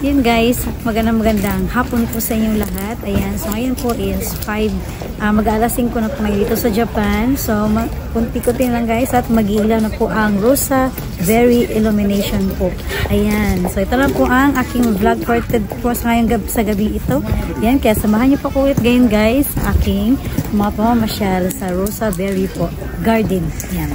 Yun guys, magandang hapon po sa inyong lahat. Ayan, so ngayon po is 5, mag-alas 5 na po ngayon dito sa Japan. So, kunti-kunti lang guys at mag-iilaw na po ang Rosa Berry Illumination po. Ayan, so ito lang po ang aking vlog for sa ngayong sa gabi ito. Ayan, kaya samahan niyo po ko ulit ngayon guys, aking mapamasyal sa Rosa Berry po Garden. Ayan.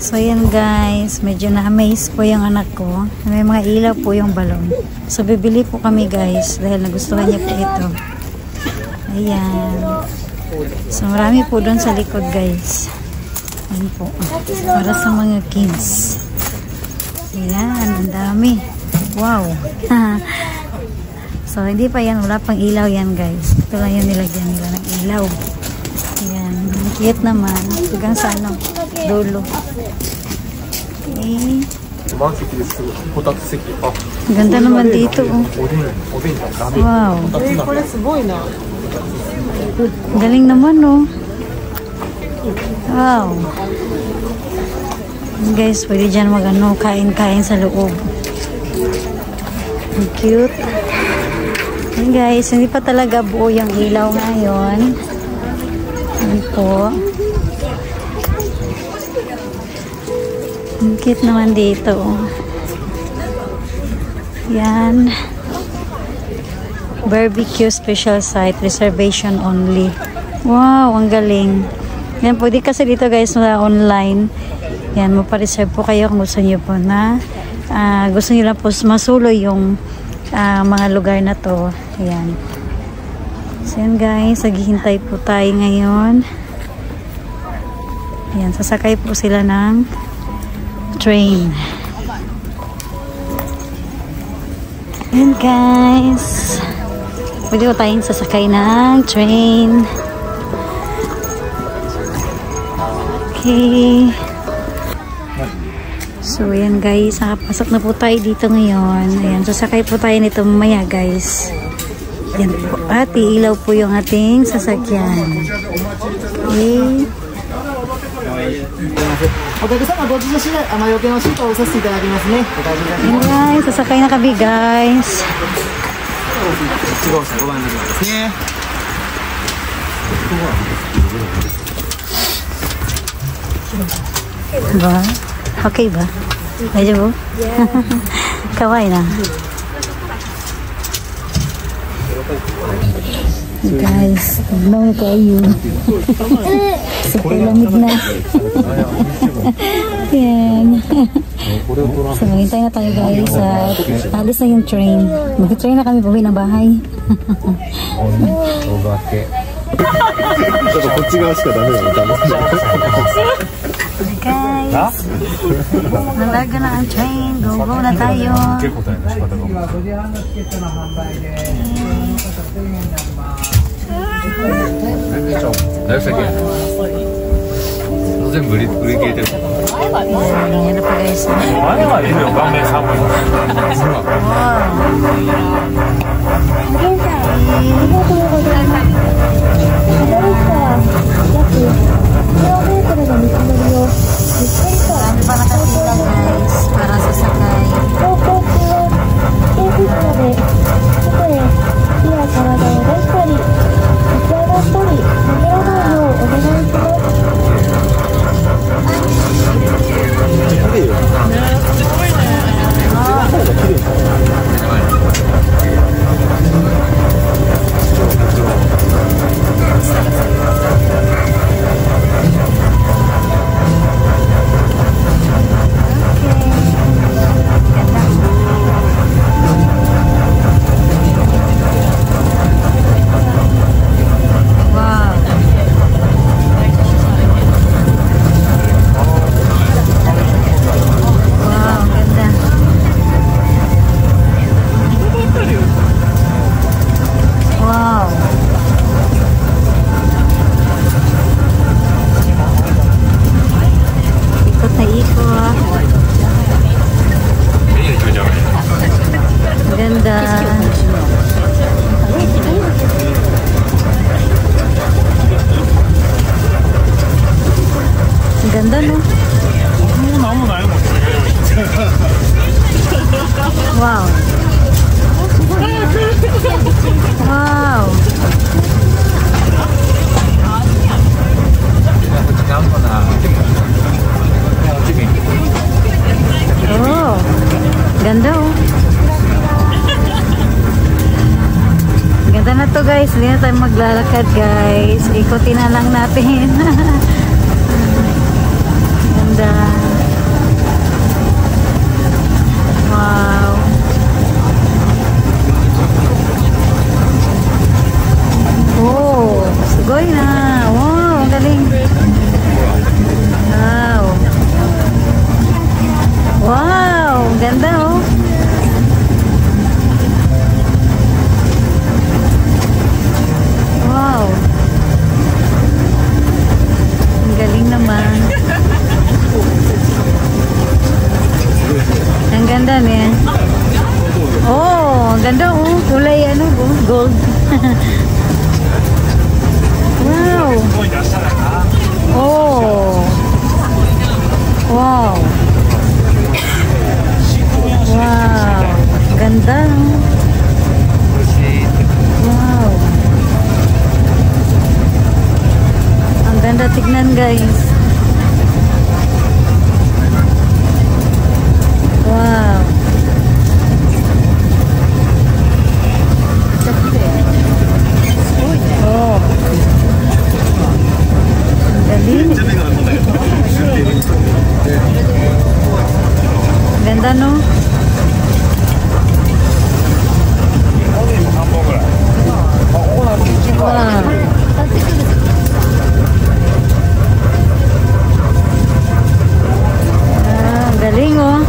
So, ayan guys, medyo na-amaze po yung anak ko. May mga ilaw po yung balon. So, bibili po kami guys dahil nagustuhan niya po ito. Ayan. So, marami po doon sa likod guys. Ayan po. Para sa mga kids. Ayan, ang dami. Wow. So, hindi pa yan. Wala pang ilaw yan guys. Ito lang yung nilagyan nila ng ilaw. Ayan. Cute naman. Hanggang sa ano. Dulo. Okay. Ganda naman dito. Wow. Galing naman oh. Wow. Guys, pwede dyan mag-ano, kain-kain sa loob. Ang cute. And guys, hindi pa talaga buo yung ilaw ngayon. Ayan po. Ang cute naman dito. Yan. Barbecue special site. Reservation only. Wow, ang galing. Yan, pwede kasi dito guys na online. Yan, mapareserve po kayo kung gusto nyo po na gusto nyo lang po masuloy yung mga lugar na to. Yan. So yan guys, naghihintay po tayo ngayon. Yan, sasakay po sila ng train. Ayan guys, pwede ko tayong sasakay ng train. Okay. So ayan guys, nakapasok na po tayo dito ngayon. Ayan, sasakay po tayo nito mamaya guys. Ayan po, at iilaw po yung ating sasakyan. Okay. お客様ご自身で雨よけのシートを押させていただきますね。お大事になります。 Guys, sasakay na kami guys. 1号車5番乗り場ですね。 Ba? Okay ba? Medyo po? Kawaii na. Guys, no kayo. Super lamig na. Yan. So, maghintay na tayo guys at alis na yung train. Mag-train na kami pauwi ng bahay. Guys, nalaga na ang train. Go na tayo. Yan na po guys. Marami pa nakapila guys para sasakay. guys, hindi na tayo maglalakad guys. Ikutin na lang natin. Ganda. Wow. Oh, sugoy na. Wow, ang galing. Wow. Wow, ganda oh. Wow. Ang galing naman. Ang ganda niya. Oh, ang ganda oh. Kulay ano oh, gold. Wow. Oh. Wow. Wow. Ganda. Wow. Ang ganda tignan guys. Wow. Oh. Ang galing. Ganda no? Wow. Galing oh.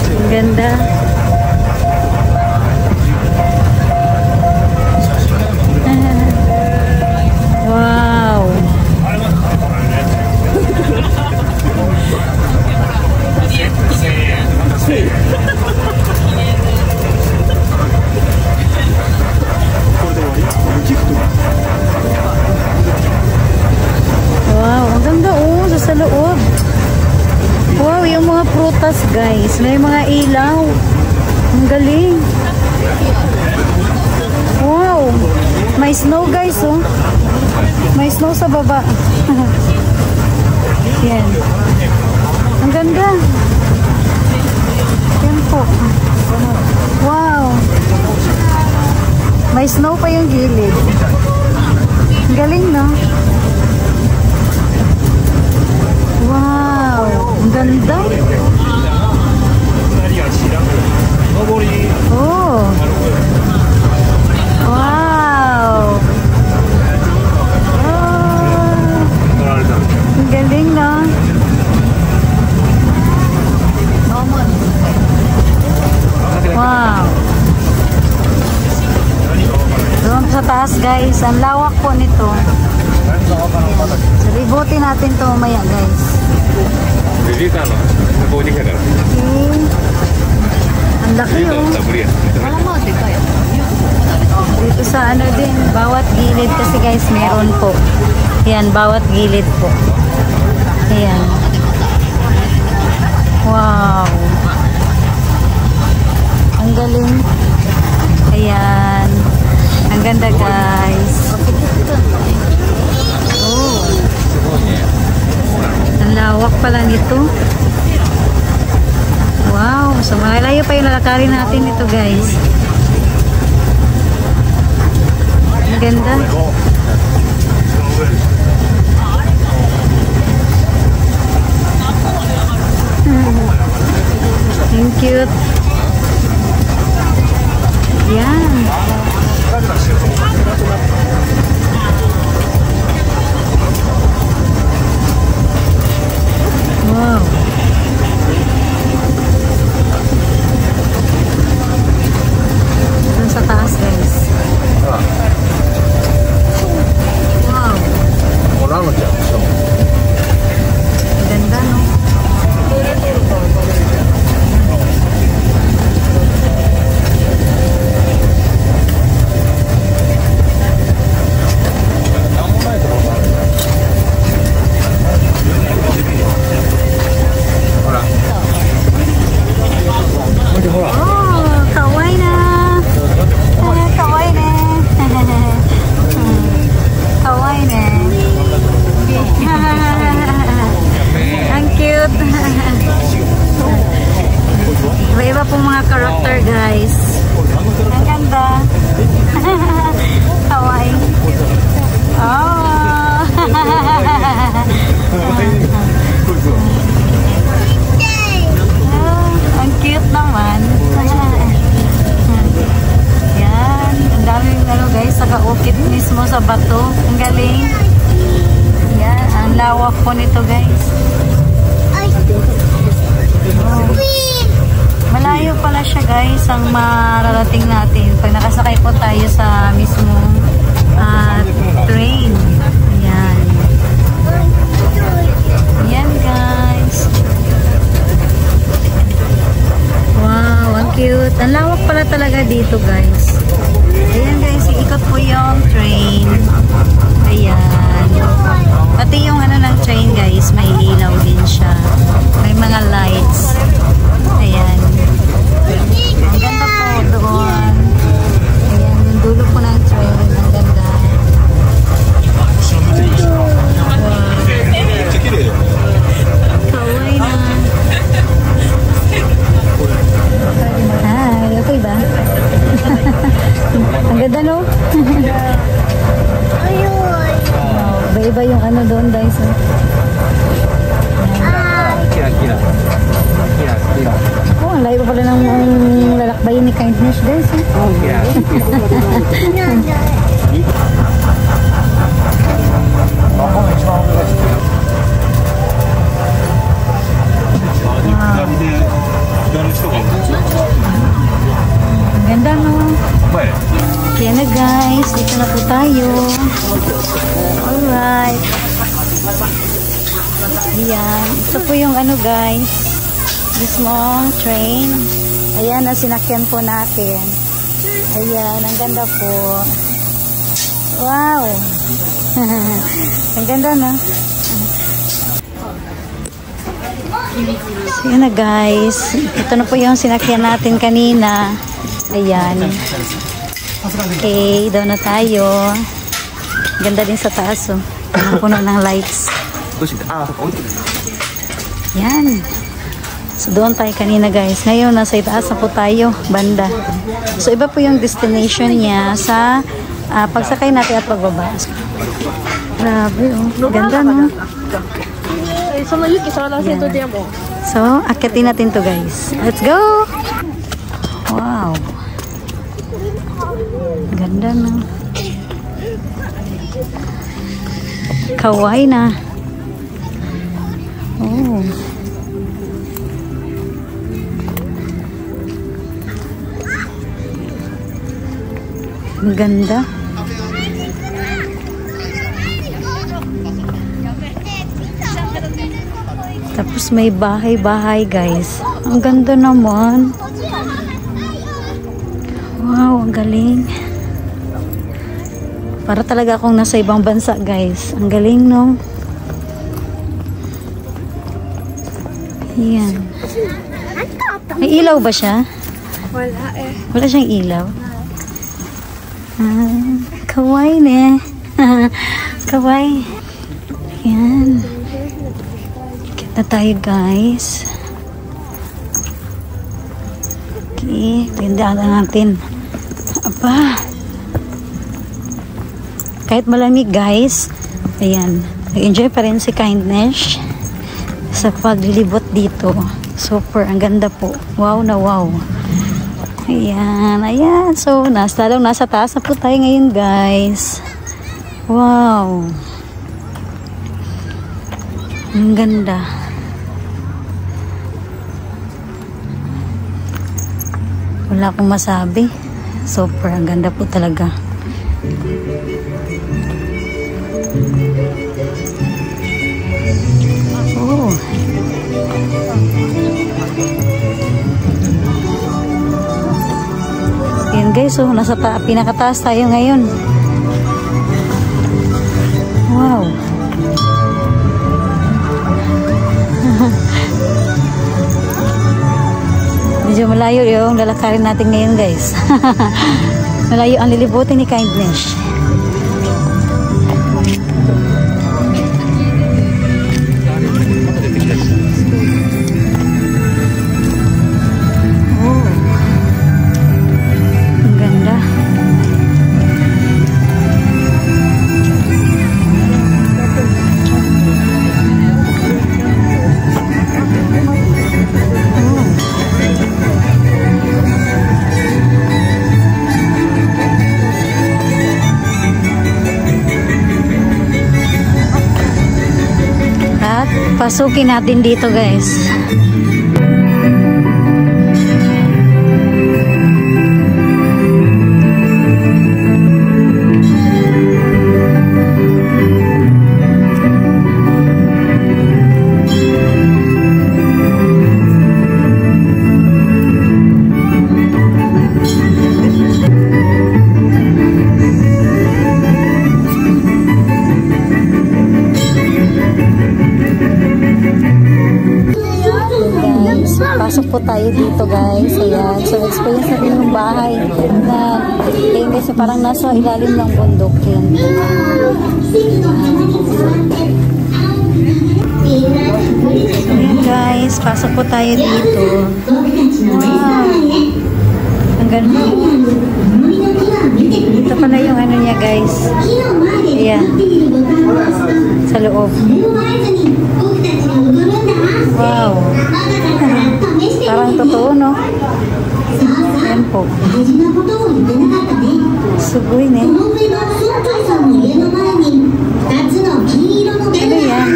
Ang ganda. Wow. Wow, ang ganda oh, sa loob. Wow, yung mga prutas guys, may mga ilaw. Ang galing. Wow, may snow guys oh. May snow sa baba. Yan. Ang ganda. Yan po. Wow. May snow pa yung gilid. Ang galing no? Wow. Ang ganda. Oh. Wow. Oh. Ang galing no? Wow. Doon sa taas guys, ang lawak po nito. So, libutin natin to umaya guys. Okay. Ang laki oh. Dito sa ano din, bawat gilid kasi guys meron po. Yan, bawat gilid po. Ayan. Wow. Ang galing. Ayan. Ang ganda guys. Oh. Ang lawak pala nito. Wow. So malayo pa yung lalakarin natin ito guys. Ang ganda. Ang cute. Yan. Wow. Dun sa taas guys. Wow. Ganda no? mismo sa bato. Ang galing. Yan, ang lawak po nito guys. Oh. Malayo pala siya guys ang mararating natin pag nakasakay po tayo sa mismong train. Yan. Yan guys. Wow, ang cute. Ang lawak pala talaga dito guys. Ayan guys, iikot po yung train. Ayan. Pati yung ano ng train guys, may ilaw din siya. May mga lights. Ayan. Ang ganda po doon. Ayan, yung dulo po ng train. Ang ganda. Kawaii na. Hi, okay ba? Ang ganda no? Iba-iba yung ano doon guys. Oh, ang layo pa pala ng lalakbayin ni Kindness guys. Oh, yeah. Ang ganda no? Kaya na guys, dito na po tayo. Alright. Ayan. Ito po yung ano guys, mismong train. Ayan ang sinakyan po natin. Ayan, ang ganda po. Wow. Ang ganda no? So yun na guys. Ito na po yung sinakyan natin kanina. Ayan. Okay, doon na tayo. Ganda din sa taas oh. Ang puno ng lights. Yan. So doon tayo kanina guys. Ngayon nasa itaas na po tayo, banda. So iba po yung destination niya sa pagsakay natin at pagbaba. Grabe oh. Ganda no? Yan. So akitin natin to guys. Let's go! Wow. Ganda no? Kawaii na. Oh. Ang ganda. Tapos may bahay-bahay guys. Ang ganda naman. Wow, ang galing. Para talaga akong nasa ibang bansa guys. Ang galing no? Yan. May ilaw ba siya? Wala eh. Wala siyang ilaw? Kawaii ne. Kawaii. Yan. Kita tayo guys. Okay. Tindaan natin. Aba. Kahit malamig guys. Ayan. Nag-enjoy pa rin si Kindness sa paglilibot dito. Super. Ang ganda po. Wow na wow. Ayan. Ayan. So, lalong nasa taas na po tayo ngayon guys. Wow. Ang ganda. Wala akong masabi. Super. Ang ganda po talaga. Oh. Yan guys, so nasa pinakataas tayo ngayon. Wow. Medyo malayo yung lalakarin natin ngayon guys. Malayo ang lilibutin ni Kindness. Papasukin natin dito guys. Pasok po tayo dito guys. Ayan. So experience natin yung bahay na ayun guys, parang nasa ilalim ng bundok yan. Ayan guys, pasok po tayo dito. Wow. Ang ganda. Ito pala yung ano niya guys. Ayan. Sa loob. Wow. Parang totoo, no? Ayan po. Sugoy, ne? Ano yan?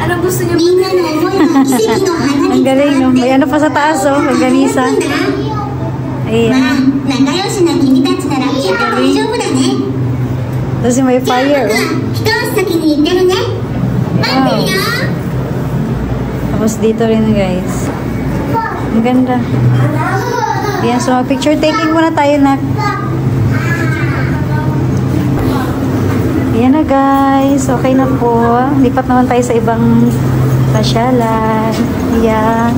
Ano gusto niyo? Ang galing, no? May ano pa sa taas, oh. Ang ganisa. Ayan. Tapos may fire, oh. Wow. Tapos dito rin guys. Ang ganda. Ayan, so picture taking muna tayo na. Ayan na guys. Okay na po. Lipat naman tayo sa ibang pasyalan. Ayan.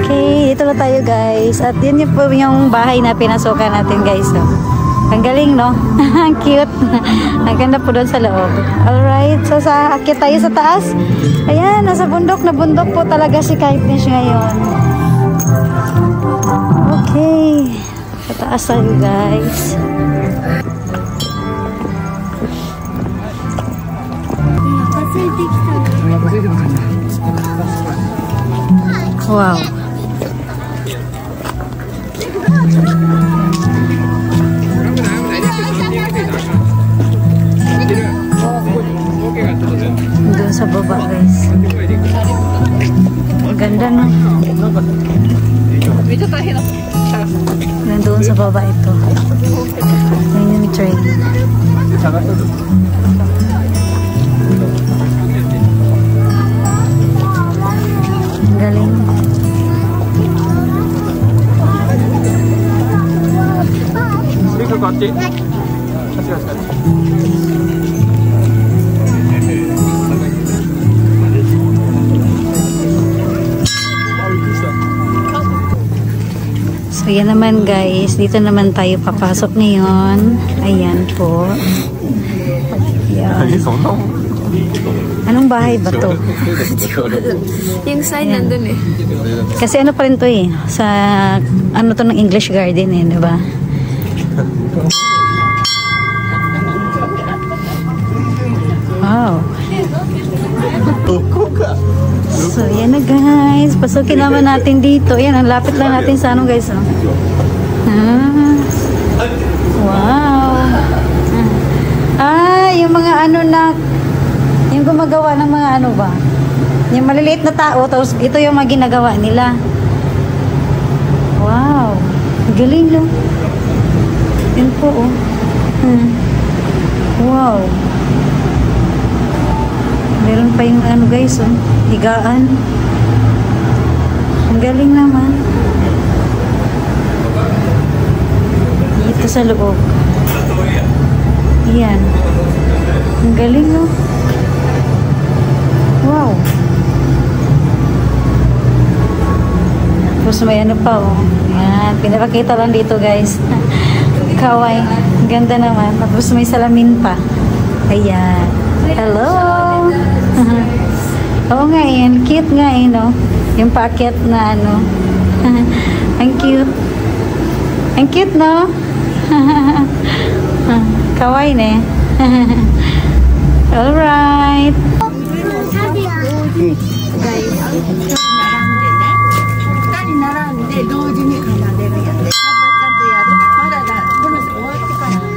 Okay, dito na tayo guys. At yun yung po yung bahay na pinasukan natin guys. No? Ang galing, no? Ang cute. Ang ganda po doon sa loob. Alright, so akit tayo sa taas. Ayan, nasa bundok na bundok po talaga si Kindness ngayon. Okay. Sa taas tayo guys. Wow. Doon sa baba guys. Ang ganda, no? Nandoon sa baba ito. Ayun yung train. Ang galing. So yan naman guys, dito naman tayo papasok ngayon. Ayan po. Ayan. Anong bahay ba to? Yung sign nandun eh. Kasi ano pa rin to eh, sa ano to ng English Garden eh, di ba? Wow. So, yan na guys. Pasukin naman natin dito. Yan, ang lapit lang natin sa ano guys. Oh. Wow. Yung mga ano na, yung gumagawa ng mga ano ba? Yung maliliit na tao, tapos ito yung mga ginagawa nila. Wow. Galing, no? Yan po, oh. Wow. Meron pa yung ano guys, oh. Higaan. Ang galing naman. Dito sa loob. Yan. Ang galing, no? Wow. Tapos may ano pa, oh. Yan. Pinapakita lang dito guys. Kaway. Ganda naman. Tapos may salamin pa. Ayan. Hello! Oo nga yan. Cute nga eh, no? Yung packet na ano. Ang cute. Ang cute, no? Kawaii ne. Alright. Guys, 2人並んでね。2人並んで同時に奏でるやつ。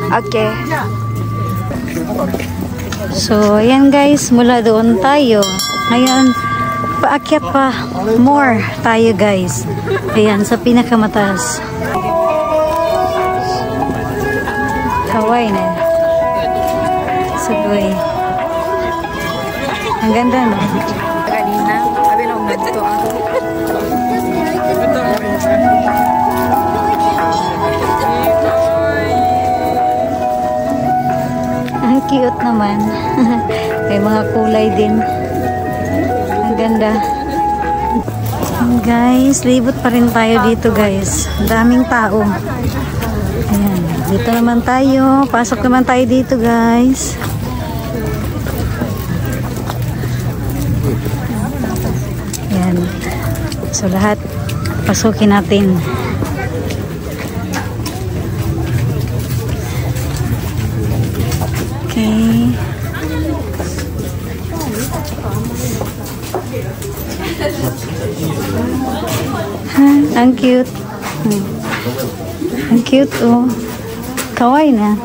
Okay. So, ayan guys, mula doon tayo. Ngayon, paakyat pa more tayo guys. Ayan, sa pinakamataas. Hawaii na. Subway. Ang ganda, no? Kanina, sabi lang dito ako. Ang cute naman. May mga kulay din. Ang ganda. Guys, libot pa rin tayo dito guys. Ang daming tao. Ayan. Dito naman tayo. Pasok naman tayo dito guys. Ayan. So lahat pasukin natin. Okay. Ang cute. Ang cute, oh. Kawaii na.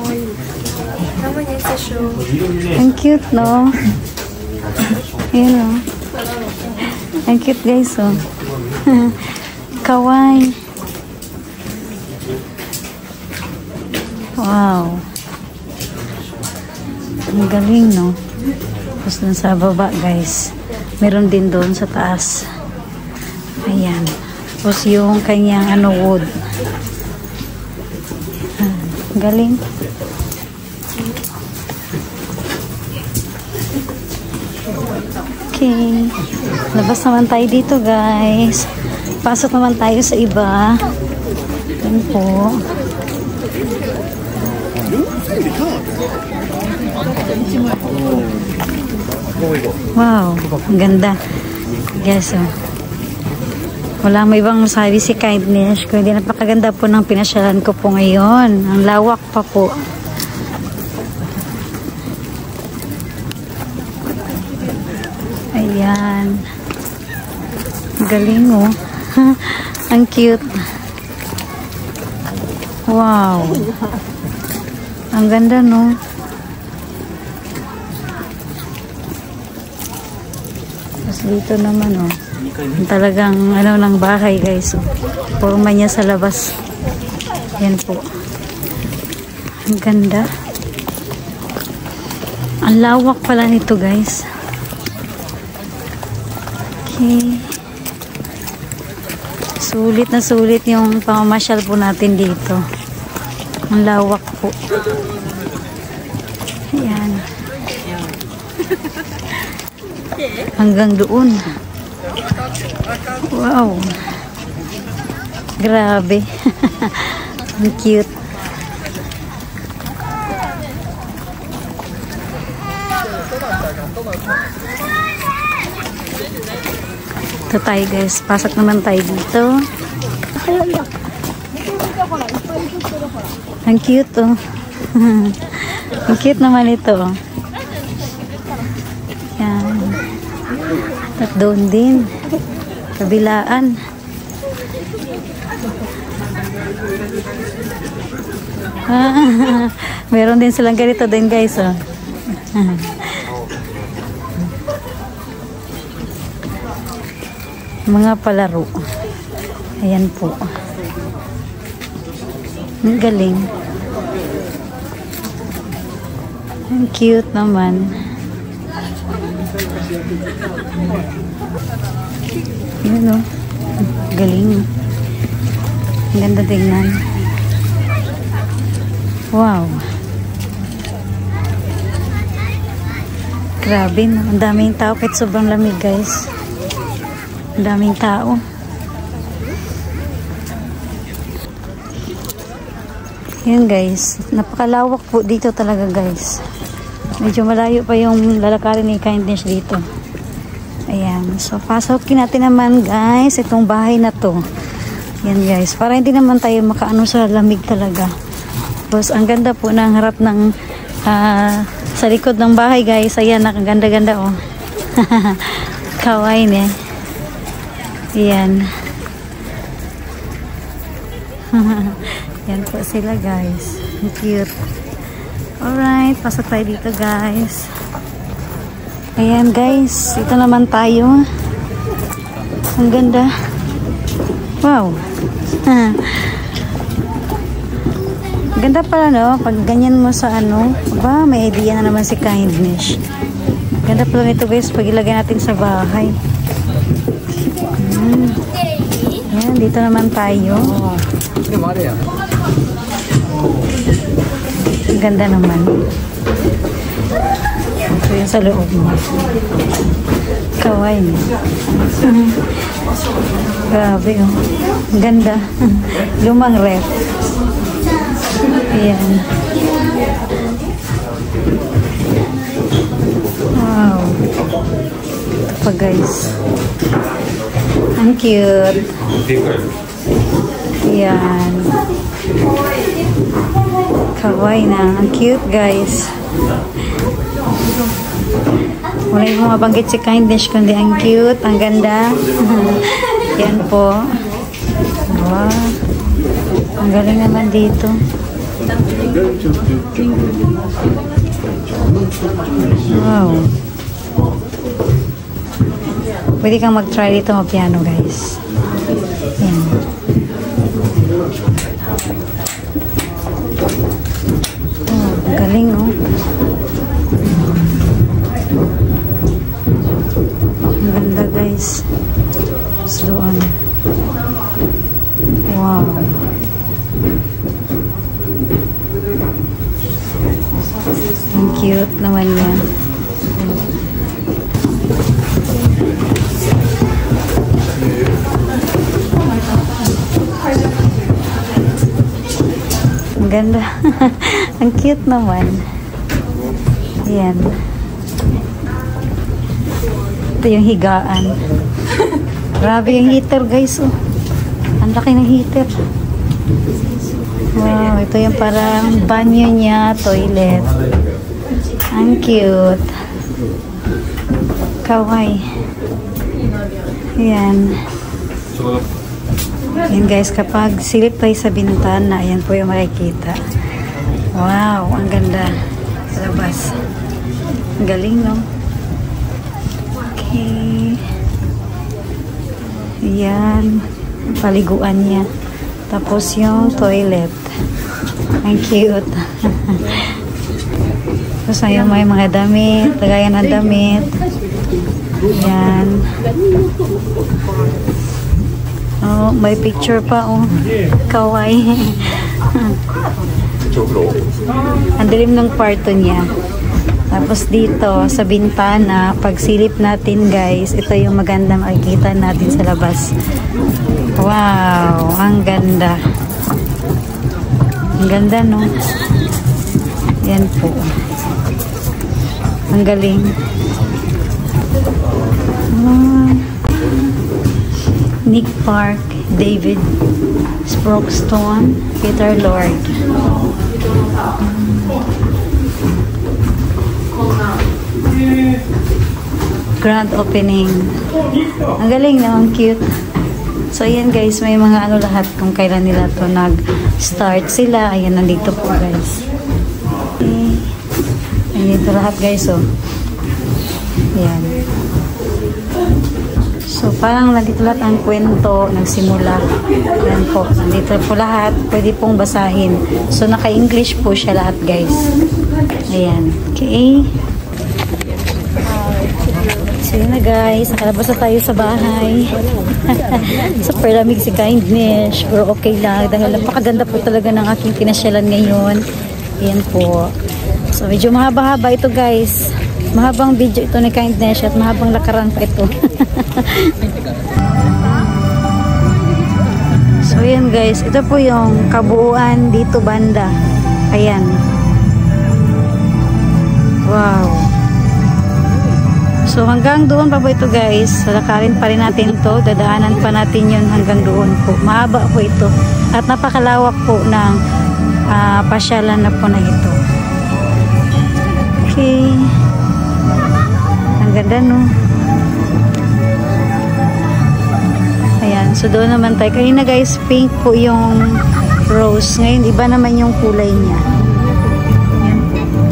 Tama niya sa show. Ang cute, no? Yun, oh. Ang cute, guys, oh. Kawaii. Wow. Ang galing, no? Tapos dun sa baba, guys. Meron din doon sa taas. Ayan. Tapos yung kanyang wood. Galing. Okay. Labas naman tayo dito, guys. Pasok naman tayo sa iba. Yan po. Wow. Ang ganda. Guys, oh. Wala may ibang masabi si Kindness, kundi napakaganda po ng pinasyalan ko po ngayon. Ang lawak pa po. Ayan. Galing, oh. Ang cute. Wow. Ang ganda, no? Tapos dito naman, oh. Talagang ng bahay guys, oh. Forma niya sa labas. Yan po. Ang ganda. Ang lawak pala nito guys. Okay. Sulit na sulit yung pamamasyal po natin dito. Ang lawak po. Ayan. Hanggang doon. Wow. Grabe. Ang cute. Ito tayo guys. Pasok naman tayo dito. Ang cute, oh. Ang cute naman ito. Yan. At doon din. Kabilaan. Meron din silang ganito din guys, oh. Mga palaro. Ayan po. Ang galing. Ang cute naman. Yun, oh. Galing. Ang ganda tingnan. Wow. Grabe, no? Ang daming tao kahit sobrang lamig, guys. Ang daming tao. Yun, guys. Napakalawak po dito talaga, guys. Medyo malayo pa yung lalakarin ni Kindness dito. Ayan. So, pasokin natin naman, guys, itong bahay na to. Yan, guys. Para hindi naman tayo makaano sa lamig talaga. Tapos, ang ganda po ng harap ng sa likod ng bahay, guys. Ayan, nakaganda-ganda, oh. Kawaii, ne. Ayan. Yan po sila, guys. Cute. Alright, pasok tayo dito guys. Ayan guys, dito naman tayo. Ang ganda. Wow. Ganda pala no, pag ganyan mo sa ano, ba, may idea na naman si Kindness. Ganda pala nito guys, pag ilagay natin sa bahay. Ayan, dito naman tayo. Ang ganda naman. Ito yun sa loob mo. Kawaii. Grabe oh. Ang ganda. Lumang ref. Ayan. Wow. Ito pa guys. Ang cute. Ayan. Kawaii na. Ang cute guys. Wala yung mabanggit si Kindness kundi ang cute, ang ganda. Yan po. Wow. Ang galing naman dito. Wow. Pwede kang mag-try dito mag-piano guys. Yan. Oh, ang galing oh. Ang ganda guys. Tapos doon. Wow. Ang cute naman yan. Ang ganda. Ang cute naman. Ayan. Ito yung higaan. Grabe yung heater guys oh. Ang laki ng heater. Wow, ito yung parang banyo niya, toilet. Ang cute. Kawaii. Ayan. Ayan guys, kapag silip tayo sa bintana, ayan po yung makikita. Wow, ang ganda. Sa labas. Ang galing no? Okay. Ayan. Paliguan niya. Tapos yung toilet. Ang cute. Tapos ayun may mga damit. Lagayan ng damit. Ayan. Oh, may picture pa oh. Kawaii. Ang dilim ng kwarto niya. Tapos dito sa bintana, pag silip natin guys, ito yung magandang makikita natin sa labas. Wow, ang ganda. Ang ganda no. Yan po. Ang galing. Nick Park, David Sprokstone, Peter Lord. Grand opening. Ang galing na, ang cute. So ayan guys, may mga ano lahat kung kailan nila to nag-start sila. Ayan, nandito po guys. Okay. Nandito lahat guys oh. Ayan. So parang nandito lahat ang kwento nagsimula. Ayan po, nandito po lahat. Pwede pong basahin. So naka-English po siya lahat guys. Ayan. Okay. So yun na guys, nakalabas na tayo sa bahay. Super lamig si Kindness, pero okay lang dahil napakaganda po talaga ng aking pinasyalan ngayon. Ayan po. So medyo mahaba-haba ito guys. Mahabang video ito ni Kindness at mahabang lakaran pa ito. So ayan guys, ito po yung kabuuan dito banda. Ayan. Wow. So hanggang doon pa po ito guys, lalakarin pa rin natin to, dadaanan pa natin yun hanggang doon po. Mahaba po ito at napakalawak po ng pasyalan na po na ito. Okay. Ang ganda no. Ayan, so doon naman tayo. Kanina guys, pink po yung rose. Ngayon iba naman yung kulay niya. Ayan po.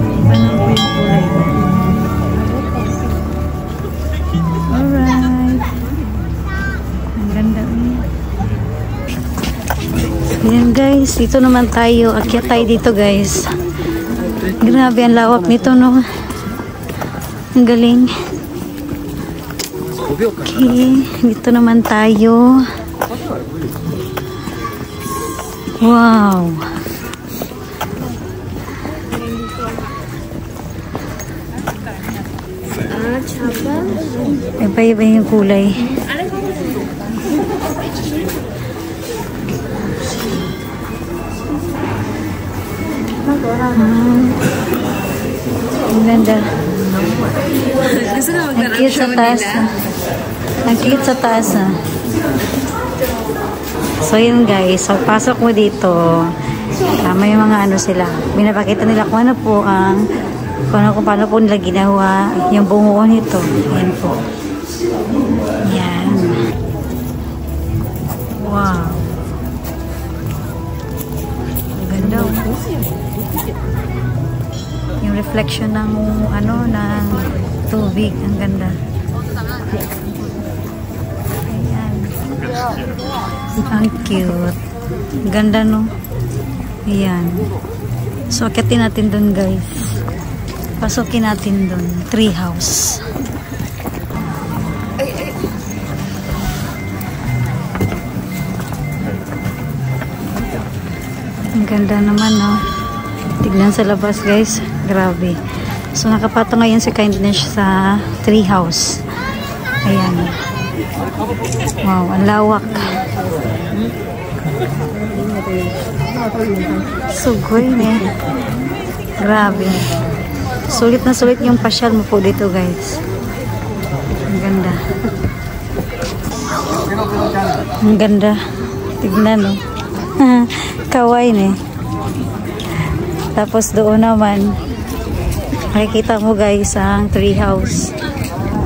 guys, dito naman tayo. Akyat tayo dito guys. Grabe ang lawak nito, no? Ang galing. Okay, dito naman tayo. Wow. Iba-iba yung kulay. Ang ganda. Ang cute sa taas. Ang cute sa taas. So yun guys, pagpasok mo dito, may mga ano sila. Binapakita nila kung ano po ang kung paano po nila ginawa yung bumuo nito. Yan po. Yan. Wow. Ang ganda. Yung reflection ng ano, ng tubig. Ang ganda. Ayan. Ang cute. Ang ganda, no? Ayan. So, akitin natin dun, guys. Pasukin natin dun. Tree house. Ang ganda naman, no? Tignan sa labas, guys. Grabe. So, nakapatong ngayon si Kindness sa tree house. Ayan. Wow, ang lawak. Sugoy, eh. Grabe. Sulit na sulit yung pasyal mo po dito, guys. Ang ganda. Ang ganda. Tignan, no? Kawain, eh. Tapos doon naman, makikita mo, guys, ang tree house.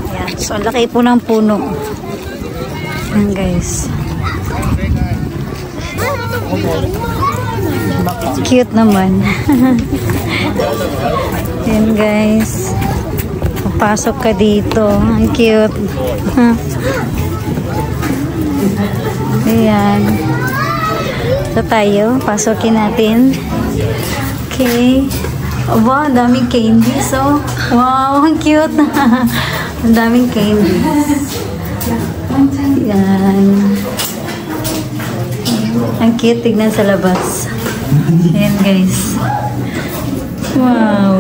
Ayan. So, ang laki po ng puno. Ayan, guys. Cute naman. Ayan, guys. Papasok ka dito. Ang cute. Ayan. So, tayo. Pasukin natin. Okay. Wow, ang daming candies. So, wow, ang cute. Ang daming candies. Ayan. Ang cute, tignan sa labas. Ayan, guys. Wow.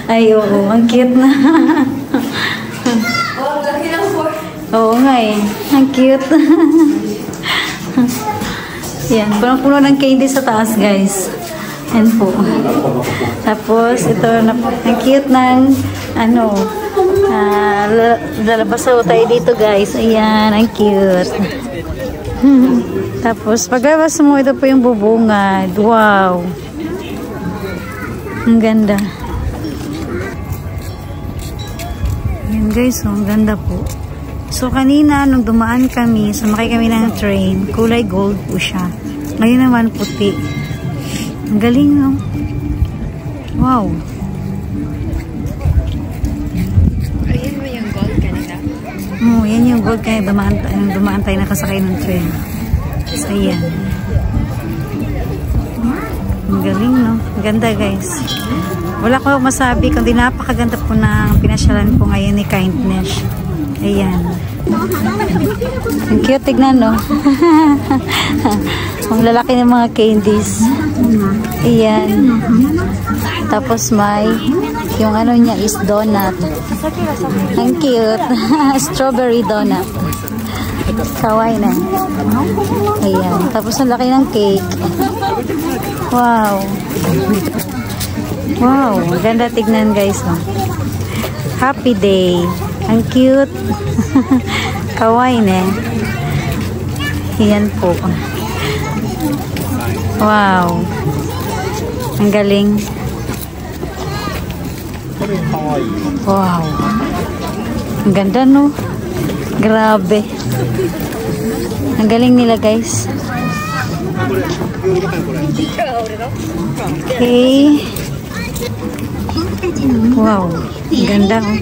Ay, oo. Ang cute na. Oo nga eh. Ang cute. Yan. Puno ng candy sa taas, guys. Yan po. Tapos, ito na po. Ang cute ng ano, lalabas tayo dito, guys. Ayan. Ang cute. Tapos, paglabas mo, ito po yung bubungad. Wow. Ang ganda. Yan, guys. Ang ganda po. So, kanina, nung dumaan kami, sumakay kami ng train, kulay gold po siya. Ngayon naman, puti. Ang galing, no? Wow. Ayan mo yung gold kanina? Oo, yan yung gold kanina. Dumaan tayo nakasakay ng train. So, ayan. Ang galing, no? Ang ganda, guys. Wala ko masabi, kundi napakaganda po ng pinasyalan po ngayon ni Kindness. Ayan. Ang cute, tignan, no? Ang lalaki ng mga candies. Ayan. Tapos may, yung ano niya is donut. Ang cute. Strawberry donut. Kawaii na. Ayan. Tapos ang laki ng cake. Wow. Wow. Ganda tignan, guys, no? Happy day. Ang cute. Kawaii na. Yan po. Wow. Ang galing. Wow. Ang ganda, no? Grabe. Ang galing nila, guys. Okay. Wow. Ang ganda, oh.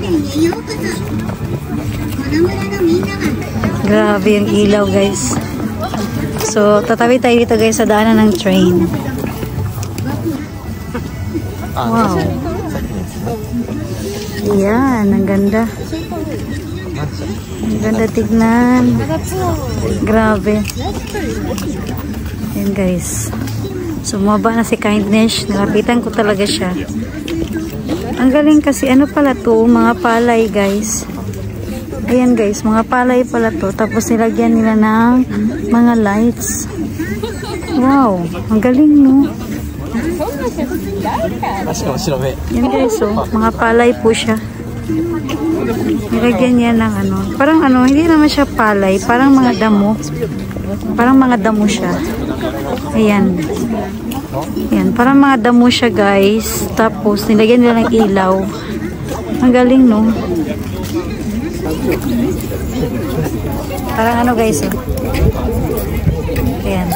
Grabe yung ilaw, guys. So, tatawid tayo dito, guys, sa daanan ng train. Wow. Yan, ang ganda. Ang ganda tignan. Grabe. Yan, guys. Sumaba na si Kindness. Nalapitan ko talaga siya. Ang galing kasi, ano pala to? Mga palay, guys. Ayan, guys. Mga palay pala to. Tapos nilagyan nila ng mga lights. Wow. Ang galing, no? Yan, guys. So, mga palay po siya. Nilagyan niya ng ano. Parang ano, hindi naman siya palay. Parang mga damo. Parang mga damo siya. Ayan. Ayan. Parang mga damo siya, guys. Tapos, nilagyan nila ng ilaw. Ang galing, no? Parang ano, guys, oh. Ayan.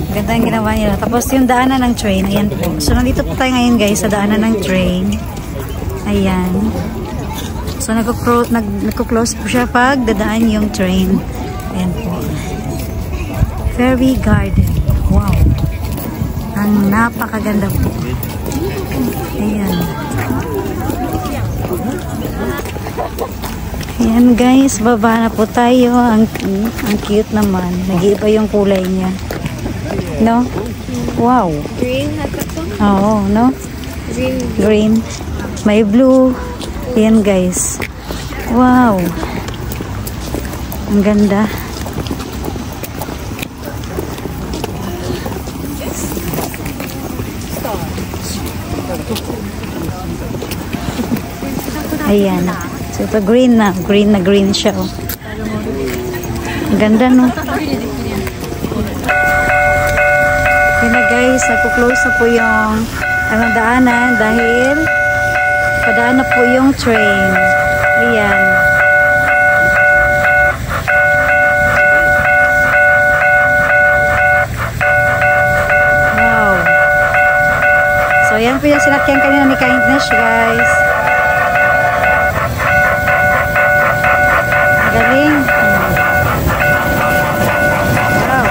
Ganda ang ginawa nila. Tapos, yung daanan ng train. Ayan po. So, nandito po tayo ngayon, guys, sa daanan ng train. Ayan. So, nagko-close po siya pag dadaan yung train. Ayan po. Fairy Garden. Wow. Ang napakaganda po. Ayan. Ayan, guys. Baba na po tayo. Ang cute naman. Nag-iiba yung kulay niya. No? Wow. Green hat ako? Oo, no? Green. May blue. Ayan, guys. Wow. Ang ganda. Ayan. So, ito green na. Green na green siya. Oh. Ang ganda, no? Ayan na, guys. Nagpo-close na po yung daanan dahil padaan na po yung train. Ayan. Wow. So, ayan po yung sinakyan kanina ni Kindness, guys. Galing. Wow.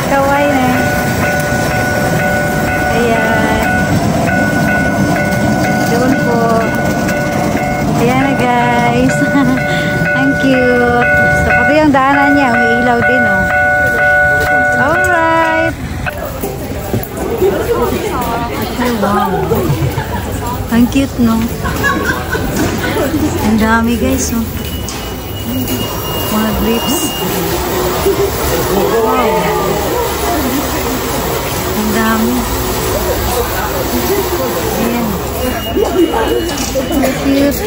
Kawaii na. Ayan. Doon po. Ayan na, guys. Ang cute. So, pati yung daanan niya, may ilaw din, oh. Alright. Oh, wow. Ang cute, no? Ang dami, guys, oh. Mga grips. Wow. Ang dami. Ayan. Ang cute.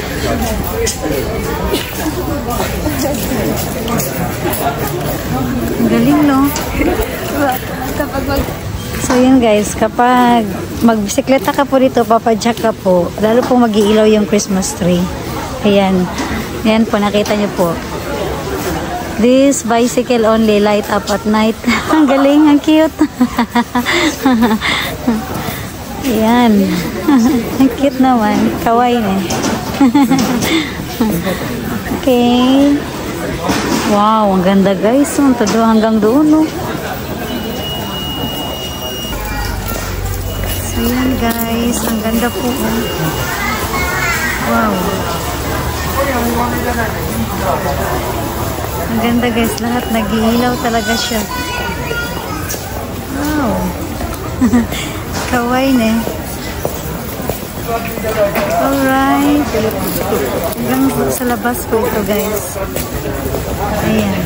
Ang galing, no? So, yun, guys. Kapag magbisikleta ka po dito, papadyak ka po, lalo pong mag-iilaw yung Christmas tree. Ayan. Ayan po, nakita nyo po. This bicycle only light up at night. Ang galing, ang cute. Ayan. Ang cute naman. Kawaii na. Okay. Wow, ang ganda, guys. Todo hanggang doon, no? So, yan, guys. Ang ganda po. Wow. Ang ganda, guys. Lahat nag-iilaw talaga siya. Wow. Kawaii na. Alright. Hanggang sa labas po ito, guys. Ayan.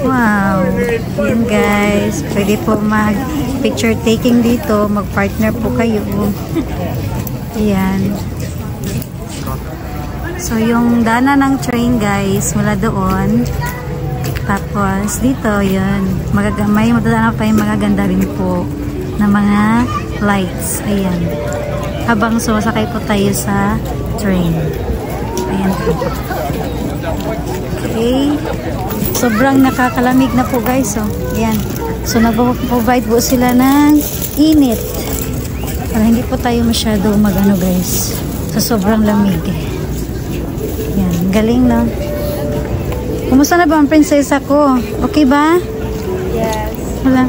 Wow. Ayan, guys. Pwede po mag-picture taking dito. Mag-partner po kayo. Ayan. So, yung dana ng train, guys, mula doon. Tapos, dito, yun. May matadaan pa yung magaganda rin po na mga lights. Ayan. Habang sumasakay po tayo sa train. Ayan po. Okay. So, sobrang nakakalamig na po guys. So, ayan. So, nag-provide po sila ng init. Para hindi po tayo masyado mag-ano guys. Sa sobrang lamig. Ayan, galing no? Kumusta na ba ang prinsesa ko? Okay ba? Yes. Wala,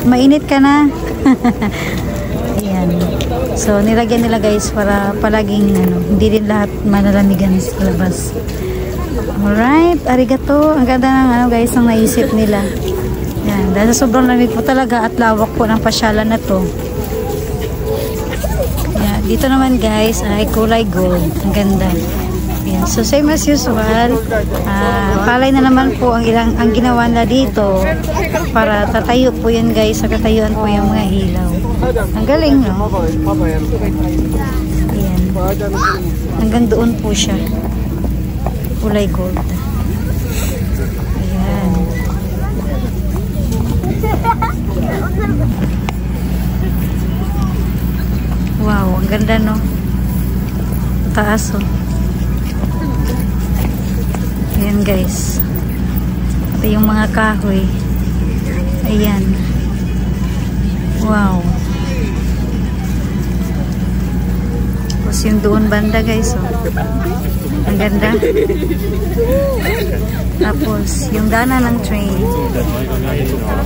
mainit ka na. Ayan. So, nilagyan nila guys para palaging hindi din lahat manalamigan sa labas. Alright, arigato. Ang ganda ng guys ang naisip nila. Ayan, dahil sa sobrang lamig po talaga at lawak po ng pasyalan na to. Ayan, dito naman guys ay kulay gold. Ang ganda. Ayan, so same as usual. Palay na naman po ang ginawa na dito para tatayo po yun guys. Sa katayuan po yung mga ilaw. Ang galing no? Ayan. Hanggang doon po siya. Kulay gold. Ayan. Wow, ang ganda no? Taas oh. Ayan guys. Ito yung mga kahoy. Ayan. Wow. Tapos yung doon banda guys. Oh. Ang ganda. Tapos yung dana ng train.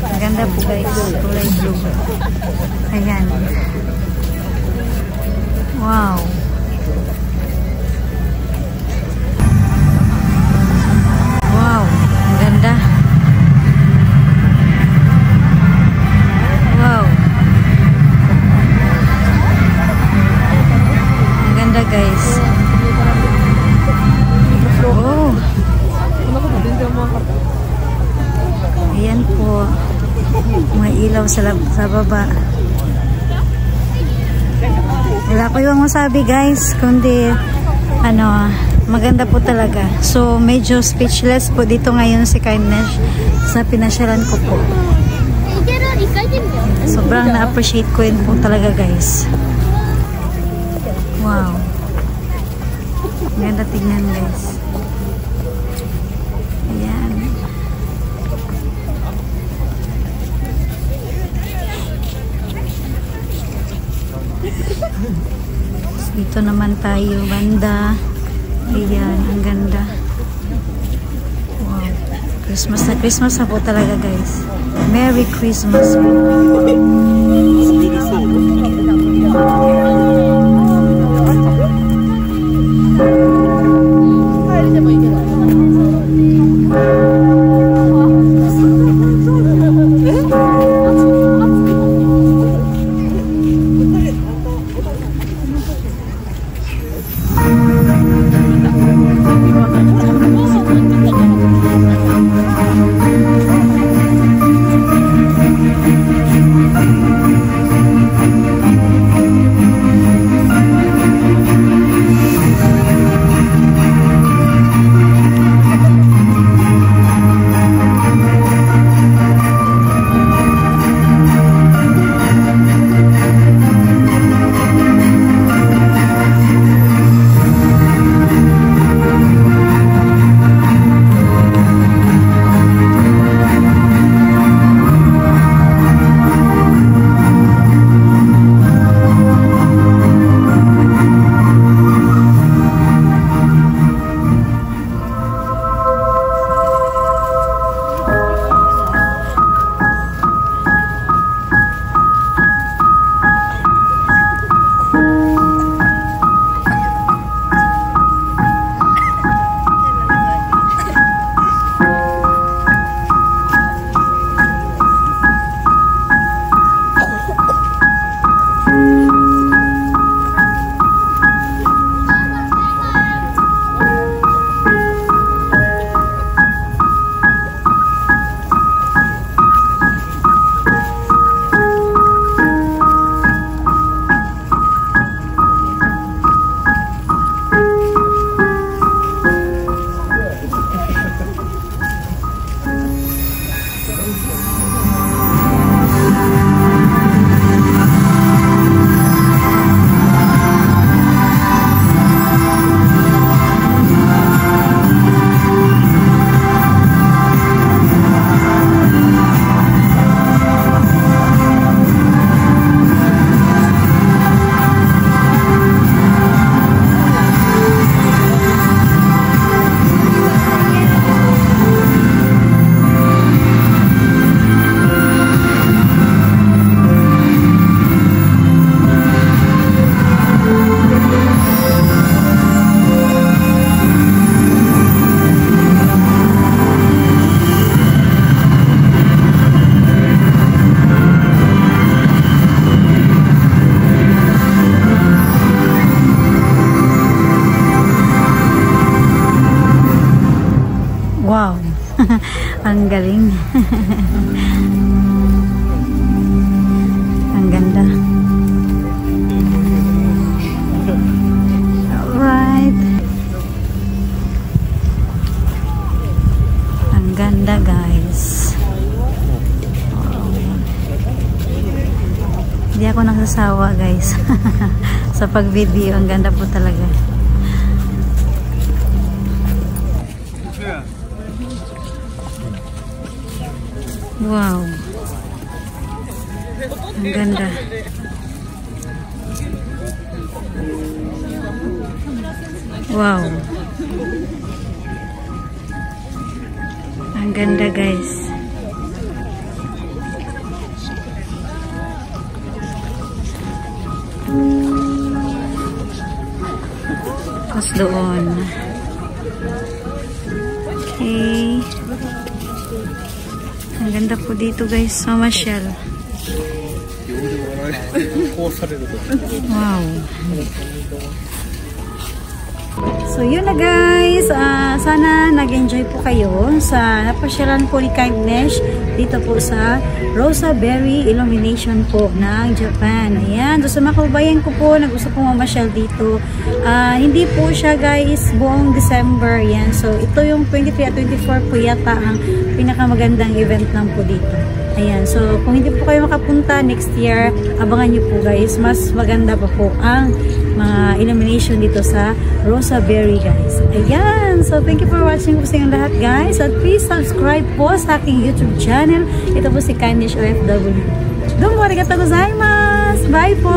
Ang ganda po guys. Kulay blue. Ayan. Wow. Wow, ang ganda. Wow. Ang ganda guys. Oh. Ayan po. May ilaw sa baba. Wala ko yung masabi guys, kundi maganda po talaga. So, medyo speechless po dito ngayon si Kindness sa pinasyalan ko po. Sobrang na-appreciate ko yun po talaga guys. Wow. Maganda tignan guys. Ayan. Dito naman tayo banda. Ayan, ang ganda. Wow. Christmas na po talaga guys. Merry Christmas po. Wow! Ang galing. Ang ganda. Alright. Ang ganda, guys. Hindi ako nagsasawa, guys. Sa pag-video, ang ganda po talaga. Wow. Ang ganda. Wow. Ang ganda, guys. Tapos doon. Okay. Ang ganda po dito, guys. Mamasyal. Wow. So, yun na, guys. Sana nag-enjoy po kayo sa napasyalan po ni Kindness dito po sa Rosa Berry Illumination po ng Japan. Ayan. So, sa mga kababayan ko po, nag-usap po mamasyal dito. Hindi po siya, guys, buong December. Ayan. So, ito yung 23 at 24 po yata ang pinakamagandang event lang po dito. Ayan. So, kung hindi po kayo makapunta next year, abangan nyo po, guys. Mas maganda pa po ang mga illumination dito sa Rosa Berry, guys. Ayan. So, thank you for watching po sa inyong lahat, guys. At please subscribe po sa aking YouTube channel. Ito po si Kindness OFW. Domo arigatou gozaimasu. Bye po!